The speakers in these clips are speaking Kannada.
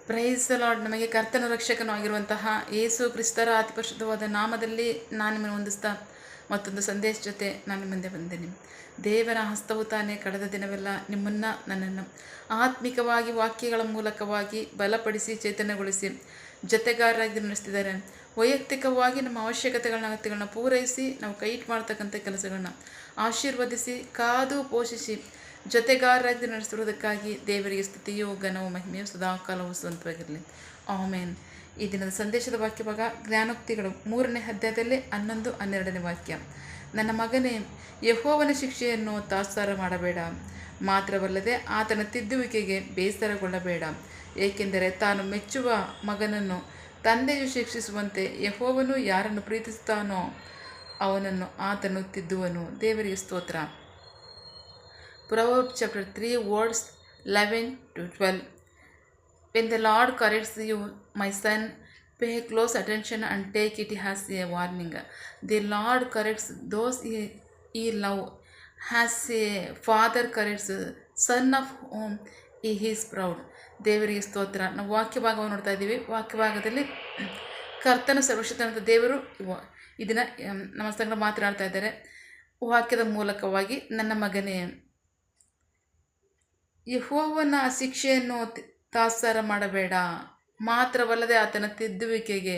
Praise the lord. ನಮಗೆ ಕರ್ತನ ರಕ್ಷಕನೂ ಆಗಿರುವಂತಹ ಯೇಸು ಕ್ರಿಸ್ತರ ಅತಿ ಪರಿಶುದ್ಧವಾದ ನಾಮದಲ್ಲಿ ನಾನು ನಿಮ್ಮನ್ನು ಹೊಂದಿಸ್ತಾ ಮತ್ತೊಂದು ಸಂದೇಶ ಜೊತೆ ನಾನು ನಿಮ್ಮ ಮುಂದೆ ಬಂದೇನೆ. ದೇವರ ಹಸ್ತವು ತಾನೇ ಕಳೆದ ದಿನವೆಲ್ಲ ನಿಮ್ಮನ್ನು ನನ್ನನ್ನು ಆತ್ಮಿಕವಾಗಿ ವಾಕ್ಯಗಳ ಮೂಲಕವಾಗಿ ಬಲಪಡಿಸಿ ಚೈತನ್ಯಗೊಳಿಸಿ ಜೊತೆಗಾರರಾಗಿ ನಡೆಸ್ತಿದ್ದಾರೆ. ವೈಯಕ್ತಿಕವಾಗಿ ನಮ್ಮ ಅಗತ್ಯಗಳನ್ನ ಪೂರೈಸಿ ನಾವು ಕೈಟ್ ಮಾಡ್ತಕ್ಕಂಥ ಕೆಲಸಗಳನ್ನ ಆಶೀರ್ವದಿಸಿ ಕಾದು ಪೋಷಿಸಿ ಜೊತೆಗಾರರಾಗಿ ನಡೆಸಿರುವುದಕ್ಕಾಗಿ ದೇವರಿಗೆ ಸ್ತುತಿಯೋ ಘನವು ಮಹಿಮೆಯು ಸದಾಕಾಲವು ಸ್ವಂತವಾಗಿರಲಿ. ಆಮೇನ್. ಈ ದಿನದ ಸಂದೇಶದ ವಾಕ್ಯ ಭಾಗ ಜ್ಞಾನೋಕ್ತಿಗಳು 3ನೇ ಅಧ್ಯಾಯದಲ್ಲಿ 11-12ನೇ ವಾಕ್ಯ. ನನ್ನ ಮಗನೇ, ಯೆಹೋವನ ಶಿಕ್ಷೆಯನ್ನು ತಾತ್ಸಾರ ಮಾಡಬೇಡ, ಮಾತ್ರವಲ್ಲದೆ ಆತನ ತಿದ್ದುವಿಕೆಗೆ ಬೇಸರಗೊಳ್ಳಬೇಡ. ಏಕೆಂದರೆ ತಾನು ಮೆಚ್ಚುವ ಮಗನನ್ನು ತಂದೆಯು ಶಿಕ್ಷಿಸುವಂತೆ ಯೆಹೋವನು ಯಾರನ್ನು ಪ್ರೀತಿಸುತ್ತಾನೋ ಅವನನ್ನು ಆತನು ತಿದ್ದುವನು. ದೇವರಿಗೆ ಸ್ತೋತ್ರ. Proverbs chapter 3 verse 11-12. When the Lord corrects you, my son, pay close attention and take it as a warning. The Lord corrects those he love, as a father corrects son of whom he is proud. ದೇವರಿಗೆ ಸ್ತೋತ್ರ. ನಾವು ವಾಕ್ಯ ಭಾಗವನ್ನು ನೋಡ್ತಾ ಇದ್ದೀವಿ. ವಾಕ್ಯ ಭಾಗದಲ್ಲಿ ಕರ್ತನ ಸರ್ವಶಕ್ತನಾದ ದೇವರು ಇದನ್ನು ನಮ್ಮ ಸಂಗಡ ಮಾತನಾಡ್ತಾ ಇದ್ದಾರೆ. ವಾಕ್ಯದ ಮೂಲಕವಾಗಿ, ನನ್ನ ಮಗನೇ, ಯೆಹೋವನ ಶಿಕ್ಷೆಯನ್ನು ತಾತ್ಸಾರ ಮಾಡಬೇಡ, ಮಾತ್ರವಲ್ಲದೆ ಆತನ ತಿದ್ದುವಿಕೆಗೆ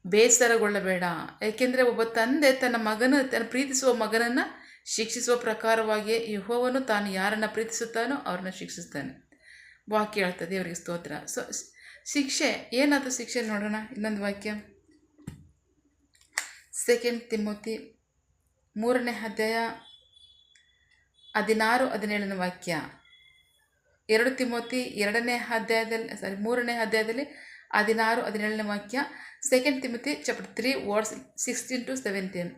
ಬೇಸರಗೊಳ್ಳಬೇಡ. ಏಕೆಂದರೆ ಒಬ್ಬ ತಂದೆ ತನ್ನ ಪ್ರೀತಿಸುವ ಮಗನನ್ನು ಶಿಕ್ಷಿಸುವ ಪ್ರಕಾರವಾಗಿಯೇ ಯೆಹೋವನು ತಾನು ಯಾರನ್ನು ಪ್ರೀತಿಸುತ್ತಾನೋ ಅವ್ರನ್ನ ಶಿಕ್ಷಿಸ್ತಾನೆ. ವಾಕ್ಯ ಹೇಳ್ತದೆ. ದೇವರಿಗೆ ಸ್ತೋತ್ರ. ಸೊ ಶಿಕ್ಷೆ ಏನಾದರೂ ಶಿಕ್ಷೆ ನೋಡೋಣ. ಇನ್ನೊಂದು ವಾಕ್ಯ 2 ತಿಮೋತಿ 3ನೇ ಅಧ್ಯಾಯ 16-17ನೇ ವಾಕ್ಯ. 2 ತಿಮೋತಿ 3ನೇ ಅಧ್ಯಾಯದಲ್ಲಿ 16-17ನೇ ವಾಕ್ಯ. 2 ತಿಮೋತಿ ಚಾಪ್ಟರ್ 3 ವರ್ಸ್ 16-17.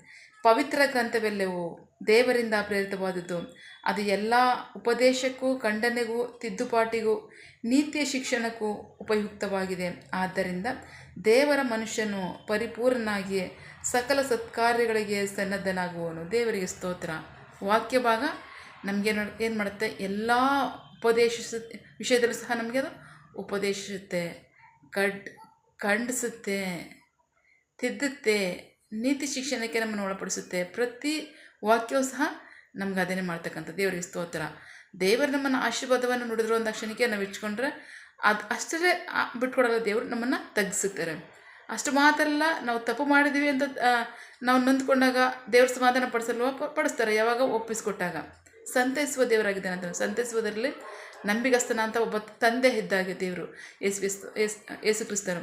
ಪವಿತ್ರ ಗ್ರಂಥವೆಲ್ಲವೂ ದೇವರಿಂದ ಪ್ರೇರಿತವಾದದ್ದು. ಅದು ಎಲ್ಲ ಉಪದೇಶಕ್ಕೂ, ಖಂಡನೆಗೂ, ತಿದ್ದುಪಾಟಿಗೂ, ನೀತಿಯ ಶಿಕ್ಷಣಕ್ಕೂ ಉಪಯುಕ್ತವಾಗಿದೆ. ಆದ್ದರಿಂದ ದೇವರ ಮನುಷ್ಯನು ಪರಿಪೂರ್ಣನಾಗಿ ಸಕಲ ಸತ್ಕಾರ್ಯಗಳಿಗೆ ಸನ್ನದ್ಧನಾಗುವನು. ದೇವರಿಗೆ ಸ್ತೋತ್ರ. ವಾಕ್ಯ ಭಾಗ ನಮಗೆ ಏನು ಮಾಡುತ್ತೆ? ಎಲ್ಲ ವಿಷಯದಲ್ಲೂ ಸಹ ನಮಗೆ ಅದು ಉಪದೇಶಿಸುತ್ತೆ, ಖಂಡಿಸುತ್ತೆ, ತಿದ್ದುತ್ತೆ, ನೀತಿ ಶಿಕ್ಷಣಕ್ಕೆ ನಮ್ಮನ್ನು ಒಳಪಡಿಸುತ್ತೆ. ಪ್ರತಿ ವಾಕ್ಯವೂ ಸಹ ನಮ್ಗೆ ಅದನ್ನೇ ಮಾಡ್ತಕ್ಕಂಥ. ದೇವರಿಗೆ ಸ್ತೋತ್ರ. ದೇವರು ನಮ್ಮನ್ನು ಆಶೀರ್ವಾದವನ್ನು ನುಡಿದ್ರು ಒಂದು ಕ್ಷಣಕ್ಕೆ ನಾವು ಇಟ್ಕೊಂಡ್ರೆ ಅದು ಅಷ್ಟೇ ಬಿಟ್ಕೊಡಲ್ಲ. ದೇವರು ನಮ್ಮನ್ನು ತಗ್ಗಿಸುತ್ತಾರೆ. ಅಷ್ಟು ಮಾತ್ರ ಅಲ್ಲ, ನಾವು ತಪ್ಪು ಮಾಡಿದ್ದೀವಿ ಅಂತ ನಾವು ನೊಂದ್ಕೊಂಡಾಗ ದೇವ್ರ ಸಮಾಧಾನ ಪಡಿಸ್ತಾರೆ. ಯಾವಾಗ ಒಪ್ಪಿಸ್ಕೊಟ್ಟಾಗ. ಸಂತೈಸುವ ದೇವರಾಗಿದ್ದಾನೆ ಅಂತ. ಸಂತೈಸುವುದರಲ್ಲಿ ನಂಬಿಗಸ್ತನ ಅಂತ ಒಬ್ಬ ತಂದೆ ಇದ್ದಾಗೆ ದೇವರು ಯೇಸು ಕ್ರಿಸ್ತನು.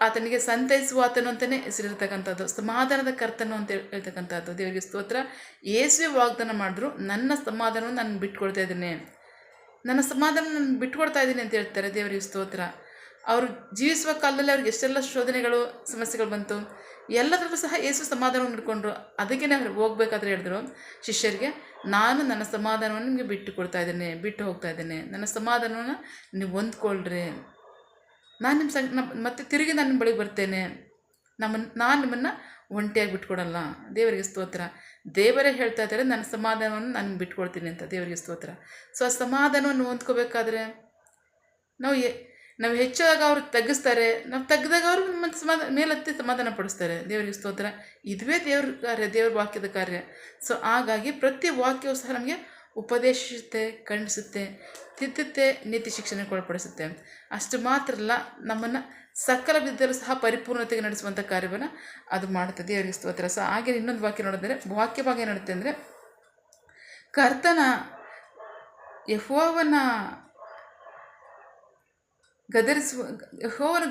ಆತನಿಗೆ ಸಂತೈಸುವ ಆತನು ಅಂತಲೇ ಹೆಸರಿರ್ತಕ್ಕಂಥದ್ದು, ಸಮಾಧಾನದ ಕರ್ತನು ಅಂತ ಹೇಳ್ತಕ್ಕಂಥದ್ದು. ದೇವರಿಗೆ ಸ್ತೋತ್ರ. ಯೇಸುವೆ ವಾಗ್ದಾನ ಮಾಡಿದ್ರು, ನನ್ನ ಸಮಾಧಾನವನ್ನು ನಾನು ಬಿಟ್ಕೊಡ್ತಾ ಇದ್ದೀನಿ, ನನ್ನ ಸಮಾಧಾನ ನಾನು ಬಿಟ್ಕೊಡ್ತಾ ಇದ್ದೀನಿ ಅಂತ ಹೇಳ್ತಾರೆ. ದೇವರಿಗೆ ಸ್ತೋತ್ರ. ಅವರು ಜೀವಿಸುವ ಕಾಲದಲ್ಲಿ ಅವ್ರಿಗೆ ಎಷ್ಟೆಲ್ಲ ಶೋಧನೆಗಳು, ಸಮಸ್ಯೆಗಳು ಬಂತು. ಎಲ್ಲದರಲ್ಲೂ ಸಹ ಯೇಸು ಸಮಾಧಾನವನ್ನು ಹಿಡ್ಕೊಂಡ್ರು. ಅದಕ್ಕೆ ಅವ್ರು ಹೋಗ್ಬೇಕಾದ್ರೆ ಹೇಳಿದ್ರು ಶಿಷ್ಯರಿಗೆ, ನಾನು ನನ್ನ ಸಮಾಧಾನವನ್ನು ನಿಮಗೆ ಬಿಟ್ಟು ಹೋಗ್ತಾ ಇದ್ದೇನೆ. ನನ್ನ ಸಮಾಧಾನವನ್ನು ನೀವು ಹೊಂದ್ಕೊಳ್ರಿ. ನಾನು ನಿಮ್ಮ ಮತ್ತೆ ತಿರುಗಿ ನಾನು ನಿಮ್ಮ ಬಳಿಗೆ ಬರ್ತೇನೆ. ನಾನು ನಿಮ್ಮನ್ನು ಒಂಟಿಯಾಗಿ ಬಿಟ್ಕೊಡಲ್ಲ. ದೇವರಿಗೆ ಸ್ತೋತ್ರ. ದೇವರೇ ಹೇಳ್ತಾ ಇದ್ದಾರೆ, ನನ್ನ ಸಮಾಧಾನವನ್ನು ನಾನು ಬಿಟ್ಕೊಡ್ತೀನಿ ಅಂತ. ದೇವರಿಗೆ ಸ್ತೋತ್ರ. ಸೊ ಆ ಸಮಾಧಾನವನ್ನು ಹೊಂದ್ಕೋಬೇಕಾದ್ರೆ ನಾವು ಹೆಚ್ಚಾಗ ಅವ್ರಿಗೆ ತಗ್ಗಿಸ್ತಾರೆ. ನಾವು ತಗ್ಗಿದಾಗ ಅವರು ನಮ್ಮ ಮೇಲತ್ತಿ ಸಮಾಧಾನ ಪಡಿಸ್ತಾರೆ. ದೇವರಿಗೆ ಸ್ತೋತ್ರ. ಇದುವೇ ದೇವ್ರ ಕಾರ್ಯ, ದೇವ್ರ ವಾಕ್ಯದ ಕಾರ್ಯ. ಸೊ ಹಾಗಾಗಿ ಪ್ರತಿ ವಾಕ್ಯವೂ ಸಹ ನಮಗೆ ಉಪದೇಶಿಸುತ್ತೆ, ಖಂಡಿಸುತ್ತೆ, ತಿದ್ದುತ್ತೆ, ನೀತಿ ಶಿಕ್ಷಣಕ್ಕೆ ಒಳಪಡಿಸುತ್ತೆ. ಅಷ್ಟು ಮಾತ್ರ ಅಲ್ಲ, ನಮ್ಮನ್ನು ಸಕಲ ವಿಧದಲ್ಲೂ ಸಹ ಪರಿಪೂರ್ಣತೆಗೆ ನಡೆಸುವಂಥ ಕಾರ್ಯವನ್ನು ಅದು ಮಾಡುತ್ತೆ. ದೇವರಿಗೆ ಸ್ತೋತ್ರ. ಸೊ ಹಾಗೆ ಇನ್ನೊಂದು ವಾಕ್ಯ ನೋಡಿದ್ರೆ, ವಾಕ್ಯ ಭಾಗ ಏನುತ್ತೆ ಅಂದರೆ, ಯೆಹೋವನ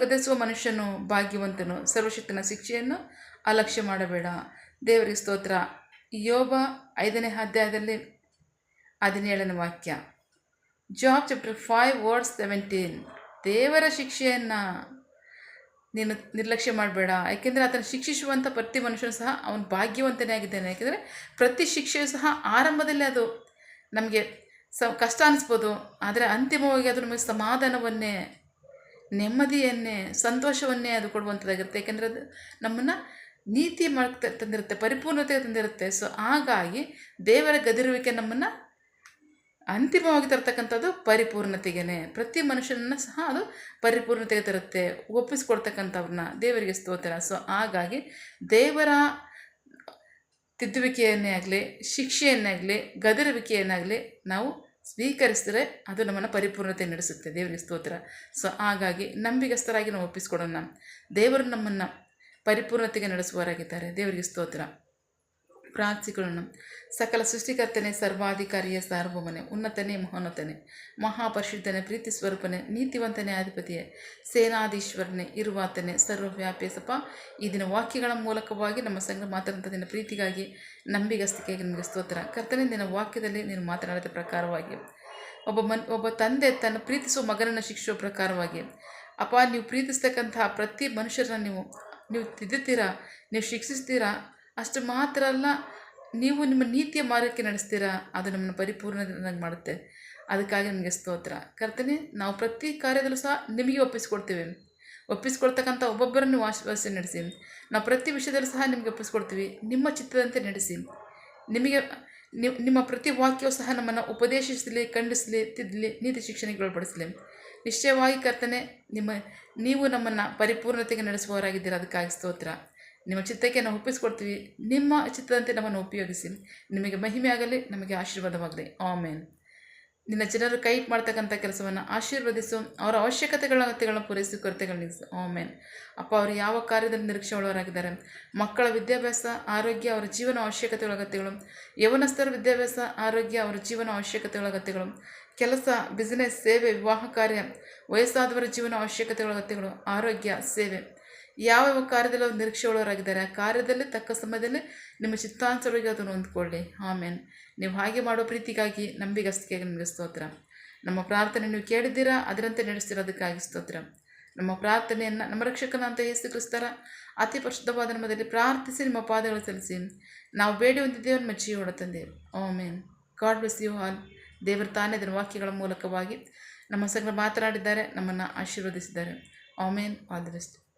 ಗದರಿಸುವ ಮನುಷ್ಯನು ಭಾಗ್ಯವಂತನು, ಸರ್ವಶಕ್ತನ ಶಿಕ್ಷೆಯನ್ನು ಅಲಕ್ಷ್ಯ ಮಾಡಬೇಡ. ದೇವರಿಗೆ ಸ್ತೋತ್ರ. ಯೋಬ 5ನೇ ಅಧ್ಯಾಯದಲ್ಲಿ 17ನೇ ವಾಕ್ಯ. Job chapter 5 verse 17. ದೇವರ ಶಿಕ್ಷೆಯನ್ನು ನೀನು ನಿರ್ಲಕ್ಷ್ಯ ಮಾಡಬೇಡ, ಯಾಕೆಂದರೆ ಆತನ ಶಿಕ್ಷಿಸುವಂಥ ಪ್ರತಿ ಮನುಷ್ಯನು ಸಹ ಅವನು ಭಾಗ್ಯವಂತನೇ ಆಗಿದ್ದಾನೆ. ಯಾಕೆಂದರೆ ಪ್ರತಿ ಶಿಕ್ಷೆಯೂ ಸಹ ಆರಂಭದಲ್ಲಿ ಅದು ನಮಗೆ ಕಷ್ಟ ಅನ್ನಿಸ್ಬೋದು, ಆದರೆ ಅಂತಿಮವಾಗಿ ಅದು ನಮಗೆ ಸಮಾಧಾನವನ್ನೇ, ನೆಮ್ಮದಿಯನ್ನೇ, ಸಂತೋಷವನ್ನೇ ಅದು ಕೊಡುವಂಥದ್ದಾಗಿರುತ್ತೆ. ಯಾಕೆಂದರೆ ಅದು ನಮ್ಮನ್ನು ನೀತಿ ತಂದಿರುತ್ತೆ, ಪರಿಪೂರ್ಣತೆ ತಂದಿರುತ್ತೆ. ಸೊ ಹಾಗಾಗಿ ದೇವರ ಗದರುವಿಕೆ ನಮ್ಮನ್ನು ಅಂತಿಮವಾಗಿ ತರ್ತಕ್ಕಂಥದ್ದು ಪರಿಪೂರ್ಣತೆಗೇ. ಪ್ರತಿ ಮನುಷ್ಯನನ್ನು ಸಹ ಅದು ಪರಿಪೂರ್ಣತೆಗೆ ತರುತ್ತೆ, ಒಪ್ಪಿಸ್ಕೊಡ್ತಕ್ಕಂಥವ್ರನ್ನ. ದೇವರಿಗೆ ಸ್ತೋತ್ರ. ಸೊ ಹಾಗಾಗಿ ದೇವರ ತಿದ್ದುವಿಕೆಯನ್ನೇ ಆಗಲಿ, ಶಿಕ್ಷೆಯನ್ನೇ ಆಗಲಿ, ಗದರುವಿಕೆಯನ್ನಾಗಲಿ ನಾವು ಸ್ವೀಕರಿಸಿದರೆ ಅದು ನಮ್ಮನ್ನು ಪರಿಪೂರ್ಣತೆ ನಡೆಸುತ್ತೆ. ದೇವರಿಗೆ ಸ್ತೋತ್ರ. ಸೊ ಹಾಗಾಗಿ ನಂಬಿಗಸ್ತರಾಗಿ ನಾವು ಒಪ್ಪಿಸ್ಕೊಡೋಣ. ದೇವರು ನಮ್ಮನ್ನು ಪರಿಪೂರ್ಣತೆಗೆ ನಡೆಸುವವರಾಗಿದ್ದಾರೆ. ದೇವರಿಗೆ ಸ್ತೋತ್ರ. ಪ್ರಾರ್ಥಿಕೊಳ್ಳೋಣ. ಸಕಲ ಸೃಷ್ಟಿಕರ್ತನೆ, ಸರ್ವಾಧಿಕಾರಿಯ ಸಾರ್ವಭೌಮನೆ, ಉನ್ನತನೇ, ಮಹೋನ್ನತನೇ, ಮಹಾಪರಿಶುದ್ಧನೇ, ಪ್ರೀತಿ ಸ್ವರೂಪನೇ, ನೀತಿವಂತನೇ, ಅಧಿಪತಿಯೇ, ಸೇನಾಧೀಶ್ವರನೇ, ಇರುವಾತನೇ, ಸರ್ವವ್ಯಾಪಿಸಪ್ಪ. ಈ ದಿನ ವಾಕ್ಯಗಳ ಮೂಲಕವಾಗಿ ನಮ್ಮ ಸಂಘ ಮಾತಾಡುವಂಥ ನಿನ್ನ ಪ್ರೀತಿಗಾಗಿ, ನಂಬಿಗಸ್ತಿಕೆಯಾಗಿ ನಿಮಗೆ ಸ್ತೋತ್ರ. ಕರ್ತನೇ, ನಿನ್ನ ವಾಕ್ಯದಲ್ಲಿ ನೀನು ಮಾತನಾಡಿದ ಪ್ರಕಾರವಾಗಿ ಒಬ್ಬ ತಂದೆ ತನ್ನ ಪ್ರೀತಿಸುವ ಮಗನನ್ನು ಶಿಕ್ಷಿಸುವ ಪ್ರಕಾರವಾಗಿ ಅಪ್ಪ, ನೀವು ಪ್ರೀತಿಸ್ತಕ್ಕಂತಹ ಪ್ರತಿ ಮನುಷ್ಯರನ್ನ ನೀವು ತಿದ್ದುತ್ತೀರಾ, ನೀವು ಶಿಕ್ಷಿಸ್ತೀರಾ. ಅಷ್ಟು ಮಾತ್ರ ಅಲ್ಲ, ನೀವು ನಿಮ್ಮ ನೀತಿಯ ಮಾರ್ಗಕ್ಕೆ ನಡೆಸ್ತೀರಾ. ಅದು ನಮ್ಮನ್ನು ಪರಿಪೂರ್ಣವಾಗಿ ಮಾಡುತ್ತೆ. ಅದಕ್ಕಾಗಿ ನಿಮಗೆ ಸ್ತೋತ್ರ. ಕರ್ತನೆ, ನಾವು ಪ್ರತಿ ಕಾರ್ಯದಲ್ಲೂ ಸಹ ನಿಮಗೆ ಒಪ್ಪಿಸ್ಕೊಳ್ತಕ್ಕಂಥ ಒಬ್ಬೊಬ್ಬರನ್ನು ನೀವು ಆಶೀರ್ವದಿಸಿ ನಡೆಸಿ. ನಾವು ಪ್ರತಿ ವಿಷಯದಲ್ಲೂ ಸಹ ನಿಮಗೆ ಒಪ್ಪಿಸ್ಕೊಡ್ತೀವಿ. ನಿಮ್ಮ ಚಿತ್ತದಂತೆ ನಡೆಸಿ. ನಿಮ್ಮ ಪ್ರತಿ ವಾಕ್ಯವೂ ಸಹ ನಮ್ಮನ್ನು ಉಪದೇಶಿಸಲಿ, ಖಂಡಿಸಲಿ, ತಿದ್ದಲಿ, ನೀತಿ ಶಿಕ್ಷಣಕ್ಕೆ ಒಳಪಡಿಸಲಿ. ನಿಶ್ಚಯವಾಗಿ ಕರ್ತನೆ, ನೀವು ನಮ್ಮನ್ನು ಪರಿಪೂರ್ಣತೆಗೆ ನಡೆಸುವವರಾಗಿದ್ದೀರಾ. ಅದಕ್ಕಾಗಿ ಸ್ತೋತ್ರ. ನಿಮ್ಮ ಚಿತ್ತಕ್ಕೆ ನಾವು ಒಪ್ಪಿಸ್ಕೊಡ್ತೀವಿ. ನಿಮ್ಮ ಚಿತ್ತದಂತೆ ನಮ್ಮನ್ನು ಉಪಯೋಗಿಸಿ. ನಿಮಗೆ ಮಹಿಮೆ ಆಗಲಿ, ನಮಗೆ ಆಶೀರ್ವಾದವಾಗಲಿ. ಆಮೇನ್. ನಿನ್ನ ಜನರು ಕೈ ಮಾಡ್ತಕ್ಕಂಥ ಕೆಲಸವನ್ನು ಆಶೀರ್ವದಿಸು. ಅವರ ಅವಶ್ಯಕತೆಗಳನ್ನ ಪೂರೈಸಿ, ಕೊರತೆಗಳನ್ನ ನಿಲ್ಲಿಸು. ಆಮೇನ್. ಅಪ್ಪ, ಅವರು ಯಾವ ಕಾರ್ಯದಲ್ಲಿ ನಿರೀಕ್ಷೆ ಉಳ್ಳವರಾಗಿದ್ದಾರೆ. ಮಕ್ಕಳ ವಿದ್ಯಾಭ್ಯಾಸ, ಆರೋಗ್ಯ, ಅವರ ಜೀವನ ಅವಶ್ಯಕತೆಗಳ ಅಗತ್ಯಗಳು. ಯವನಸ್ಥರ ವಿದ್ಯಾಭ್ಯಾಸ, ಆರೋಗ್ಯ, ಅವರ ಜೀವನ ಅವಶ್ಯಕತೆಗಳ ಅಗತ್ಯಗಳು. ಕೆಲಸ, ಬಿಸಿನೆಸ್, ಸೇವೆ, ವಿವಾಹ ಕಾರ್ಯ, ವಯಸ್ಸಾದವರ ಜೀವನ ಅವಶ್ಯಕತೆಗಳ ಅಗತ್ಯಗಳು, ಆರೋಗ್ಯ, ಸೇವೆ, ಯಾವ ಕಾರ್ಯದಲ್ಲಿ ಅವರು ನಿರೀಕ್ಷೆ ಉಳ್ಳವರಾಗಿದ್ದಾರೆ. ಆ ಕಾರ್ಯದಲ್ಲಿ ತಕ್ಕ ಸಮಯದಲ್ಲಿ ನಿಮ್ಮ ಚಿತ್ತಾನುಸಾರವಾಗಿ ಅದನ್ನು ಹೊಂದ್ಕೊಳ್ಳಿ. ಆಮೇನ್. ನೀವು ಹಾಗೆ ಮಾಡೋ ಪ್ರೀತಿಗಾಗಿ, ನಂಬಿಗಸ್ತಿಕೆಯಾಗಿ ನಿಮಗೆ ಸ್ತೋತ್ರ. ನಮ್ಮ ಪ್ರಾರ್ಥನೆ ನೀವು ಕೇಳಿದ್ದೀರಾ, ಅದರಂತೆ ನಡೆಸ್ತಿರೋದಕ್ಕಾಗಿ ಸ್ತೋತ್ರ. ನಮ್ಮ ಪ್ರಾರ್ಥನೆಯನ್ನು ನಮ್ಮ ರಕ್ಷಕನಾದಂಥ ಯೇಸು ಕ್ರಿಸ್ತರ ಅತಿ ಪರಿಶುದ್ಧವಾದ ನಾಮದಲ್ಲಿ ಪ್ರಾರ್ಥಿಸಿ ನಿಮ್ಮ ಪಾದಗಳು ಸಲ್ಲಿಸಿ ನಾವು ಬೇಡಿ ಹೊಂದಿದ್ದೇವೆ. ನಮ್ಮ ಜೀವನ ತಂದೆ. Amen. God bless you all. ದೇವರು ತಾನೇ ಅದರ ವಾಕ್ಯಗಳ ಮೂಲಕವಾಗಿ ನಮ್ಮ ಸಂಗಡ ಮಾತನಾಡಿದ್ದಾರೆ, ನಮ್ಮನ್ನು ಆಶೀರ್ವದಿಸಿದ್ದಾರೆ. ಆಮೇನ್. All the best.